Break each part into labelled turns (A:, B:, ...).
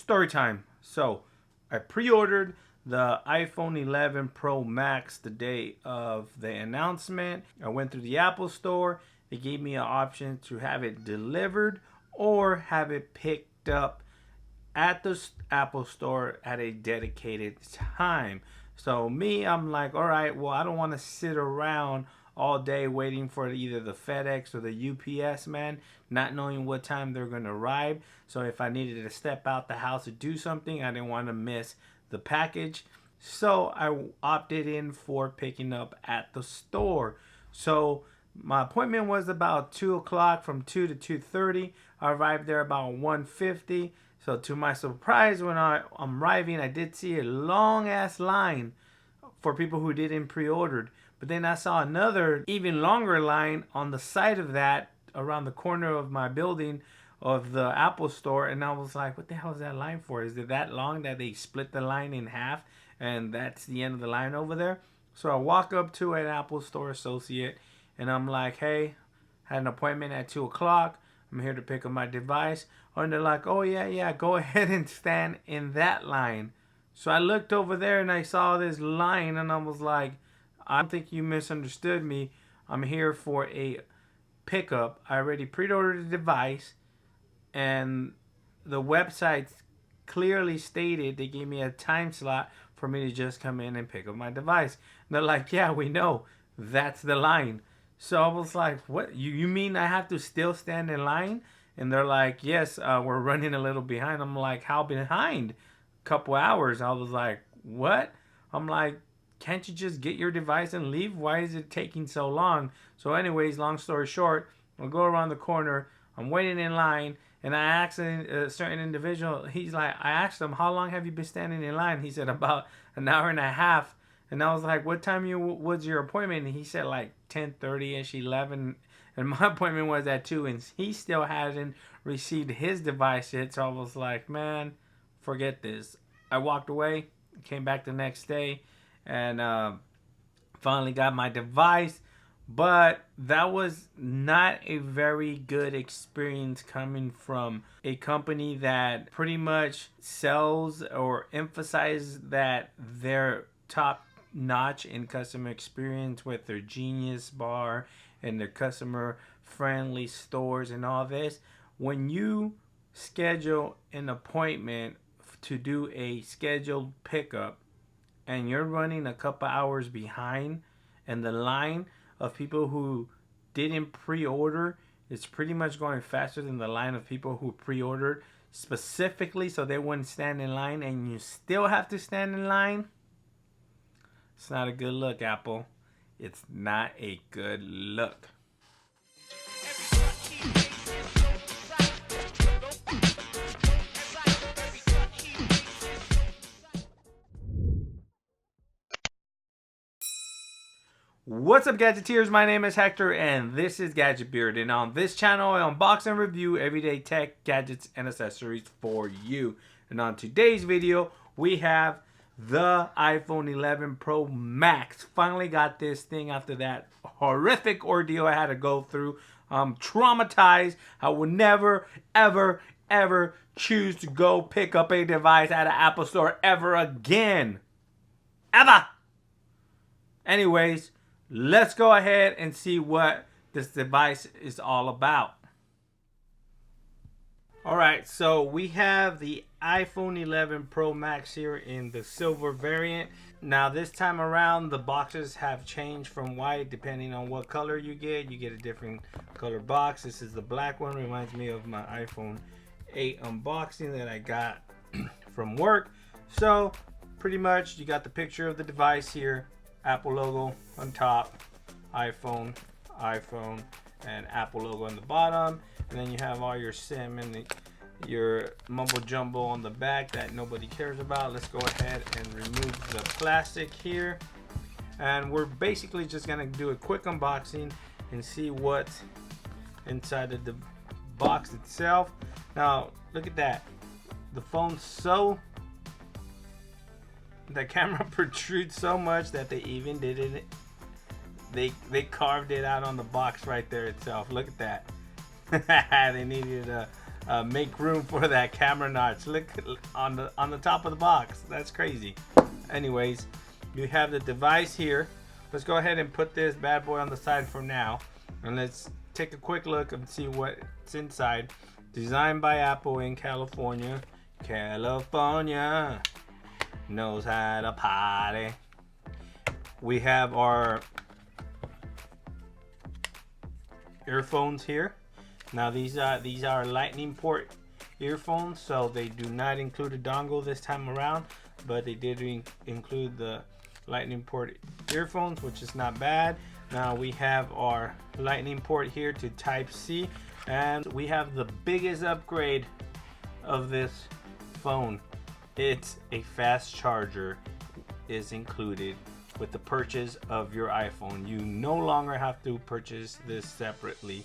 A: story time. So I pre-ordered the iPhone 11 Pro Max the day of the announcement. I went through the Apple store. They gave me an option to have it delivered or have it picked up at the Apple store at a dedicated time. So me, I'm like, all right, well, I don't want to sit around all day waiting for either the FedEx or the UPS man, not knowing what time they're going to arrive. So if I needed to step out the house to do something, I didn't want to miss the package. So I opted in for picking up at the store. So my appointment was about 2 o'clock, from 2 to 2:30. I arrived there about 1:50. So to my surprise, when I'm arriving, I did see a long ass line for people who didn't pre-ordered. But then I saw another even longer line on the side of that, around the corner of my building of the Apple store. And I was like, what the hell is that line for? Is it that long that they split the line in half and that's the end of the line over there? So I walk up to an Apple store associate and I'm like, hey, had an appointment at 2 o'clock. I'm here to pick up my device. And they're like, oh yeah, go ahead and stand in that line. So I looked over there and I saw this line and I was like, I don't think you misunderstood me. I'm here for a pickup. I already pre-ordered the device and the website clearly stated they gave me a time slot for me to just come in and pick up my device. And they're like, yeah, we know. That's the line. So I was like, what? You mean I have to still stand in line? And they're like, yes, we're running a little behind. I'm like, how behind? A couple hours. I was like, what? I'm like, can't you just get your device and leave? Why is it taking so long? So anyways, long story short, I'll go around the corner. I'm waiting in line. And I asked a certain individual, I asked him, how long have you been standing in line? He said, about an hour and a half. And I was like, what time was your appointment? And he said like 10:30ish, 11. And my appointment was at 2. And he still hadn't received his device yet. So I was like, man, forget this. I walked away, came back the next day, and finally got my device. But that was not a very good experience coming from a company that pretty much sells or emphasizes that they're top notch in customer experience with their Genius Bar and their customer friendly stores and all this. When you schedule an appointment to do a scheduled pickup and you're running a couple hours behind, and the line of people who didn't pre-order is pretty much going faster than the line of people who pre-ordered specifically so they wouldn't stand in line, and you still have to stand in line, it's not a good look, Apple. It's not a good look. What's up, Gadgeteers? My name is Hector and this is Gadget Beard, and on this channel I unbox and review everyday tech, gadgets, and accessories for you. And on today's video we have the iPhone 11 Pro Max. Finally got this thing after that horrific ordeal I had to go through. I'm traumatized. I will never, ever choose to go pick up a device at an Apple store ever again. Ever! Anyways, let's go ahead and see what this device is all about. Alright, so we have the iPhone 11 Pro Max here in the silver variant. Now this time around the boxes have changed from white depending on what color you get. You get a different color box. This is the black one. Reminds me of my iPhone 8 unboxing that I got from work. So pretty much you got the picture of the device here. Apple logo on top, iPhone, and Apple logo on the bottom, and then you have all your SIM and your mumbo jumbo on the back that nobody cares about. Let's go ahead and remove the plastic here, and we're basically just gonna do a quick unboxing and see what's inside of the box itself. Now look at that, the phone's so, the camera protrudes so much that they even did it. They carved it out on the box right there itself. Look at that. They needed make room for that camera notch. Look on the top of the box. That's crazy. Anyways, you have the device here. Let's go ahead and put this bad boy on the side for now, and let's take a quick look and see what's inside. Designed by Apple in California. California knows how to party. We have our earphones here. Now these are lightning port earphones, so they do not include a dongle this time around, but they did include the lightning port earphones, which is not bad. Now we have our lightning port here to Type-C, and we have the biggest upgrade of this phone. It's a fast charger is included with the purchase of your iPhone. You no longer have to purchase this separately,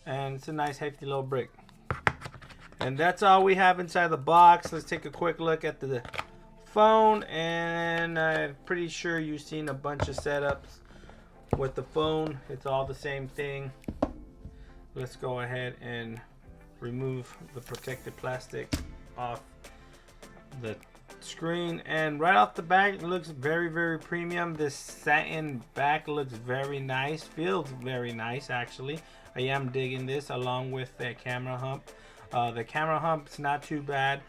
A: and it's a nice hefty little brick. And that's all we have inside the box. Let's take a quick look at the phone, and I'm pretty sure you've seen a bunch of setups with the phone. It's all the same thing. Let's go ahead and remove the protective plastic off the screen, and right off the back it looks very, very premium. This satin back looks very nice, feels very nice actually. I am digging this, along with that camera hump. The camera hump's not too bad,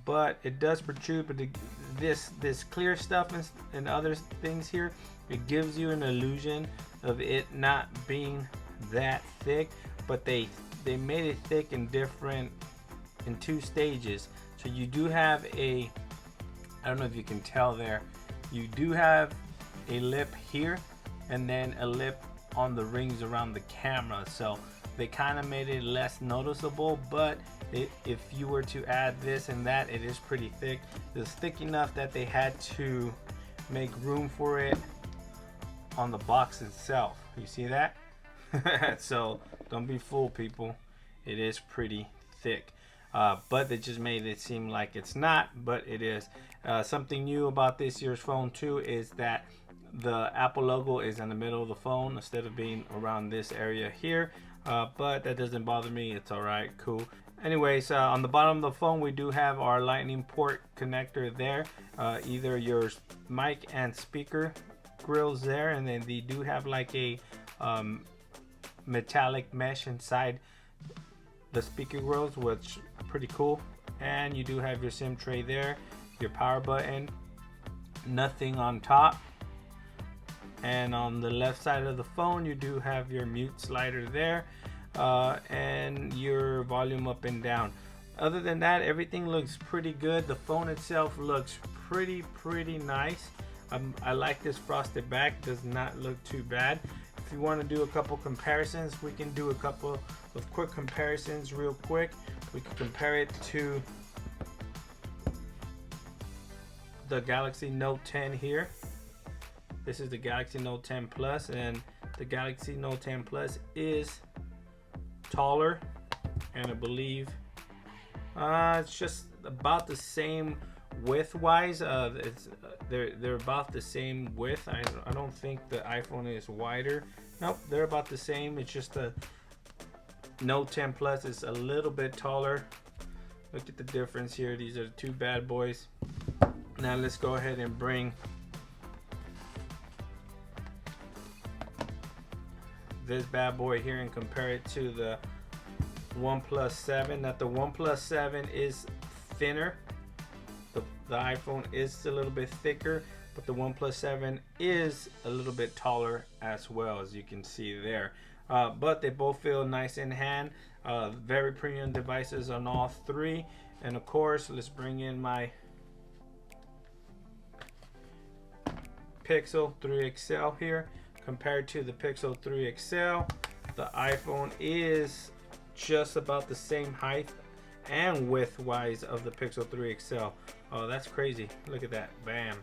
A: but it does protrude. But this clear stuff and other things here, it gives you an illusion of it not being that thick, but they made it thick in two stages. So you do have I don't know if you can tell there, you do have a lip here and then a lip on the rings around the camera, so they kind of made it less noticeable. But if you were to add this and that, it is pretty thick. It's thick enough that they had to make room for it on the box itself. You see that? So don't be fooled, people. It is pretty thick. But they just made it seem like it's not, but it is. Something new about this year's phone too is that the Apple logo is in the middle of the phone instead of being around this area here. But that doesn't bother me. It's alright, cool. Anyways, on the bottom of the phone we do have our lightning port connector there. Either your mic and speaker grills there, and then they do have like a metallic mesh inside the speaker grills, which are pretty cool. And you do have your SIM tray there, your power button, nothing on top. And on the left side of the phone you do have your mute slider there, and your volume up and down. Other than that, everything looks pretty good. The phone itself looks pretty nice. I like this frosted back, does not look too bad. If you want to do a couple comparisons, we can do a couple of quick comparisons real quick. We can compare it to the Galaxy Note 10 here. This is the Galaxy Note 10 Plus, and the Galaxy Note 10 Plus is taller, and I believe it's just about the same width wise. They're about the same width. I don't think the iPhone is wider. Nope, they're about the same. It's just the Note 10 Plus is a little bit taller. Look at the difference here. These are the two bad boys. Now let's go ahead and bring this bad boy here and compare it to the OnePlus 7. Now the OnePlus 7 is thinner. The iPhone is a little bit thicker, but the OnePlus 7 is a little bit taller as well, as you can see there. But they both feel nice in hand. Very premium devices on all three. And of course, let's bring in my Pixel 3 XL here. Compared to the Pixel 3 XL, the iPhone is just about the same height and width wise of the Pixel 3 XL. Oh, that's crazy. Look at that. Bam.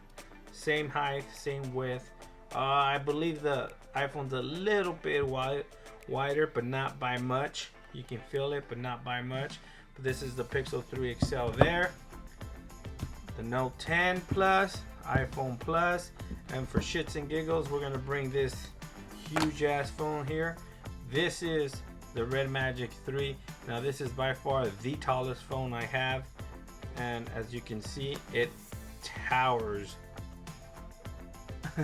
A: Same height, same width. I believe the iPhone's a little bit wider, but not by much. You can feel it, but not by much. But this is the Pixel 3 XL there. The Note 10 Plus, iPhone Plus. And for shits and giggles, we're going to bring this huge ass phone here. This is the Red Magic 3. Now this is by far the tallest phone I have, and as you can see, it towers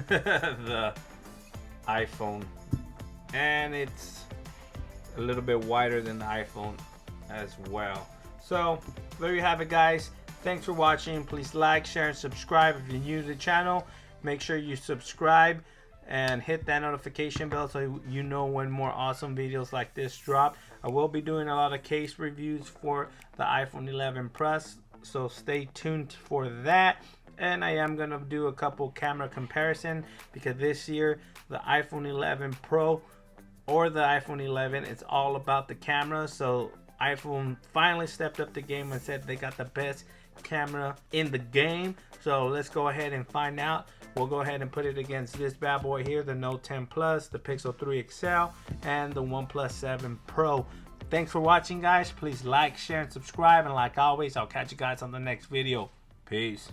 A: the iPhone, and it's a little bit wider than the iPhone as well. So there you have it, guys. Thanks for watching. Please like, share, and subscribe. If you're new to the channel, make sure you subscribe and hit that notification bell so you know when more awesome videos like this drop. I will be doing a lot of case reviews for the iPhone 11 Plus, so stay tuned for that. And I am gonna do a couple camera comparison, because this year the iPhone 11 Pro or the iPhone 11, it's all about the camera. So iPhone finally stepped up the game and said they got the best camera in the game. So let's go ahead and find out. We'll go ahead and put it against this bad boy here, the Note 10 Plus, the Pixel 3 XL, and the OnePlus 7 Pro. Thanks for watching, guys. Please like, share, and subscribe. And like always, I'll catch you guys on the next video. Peace.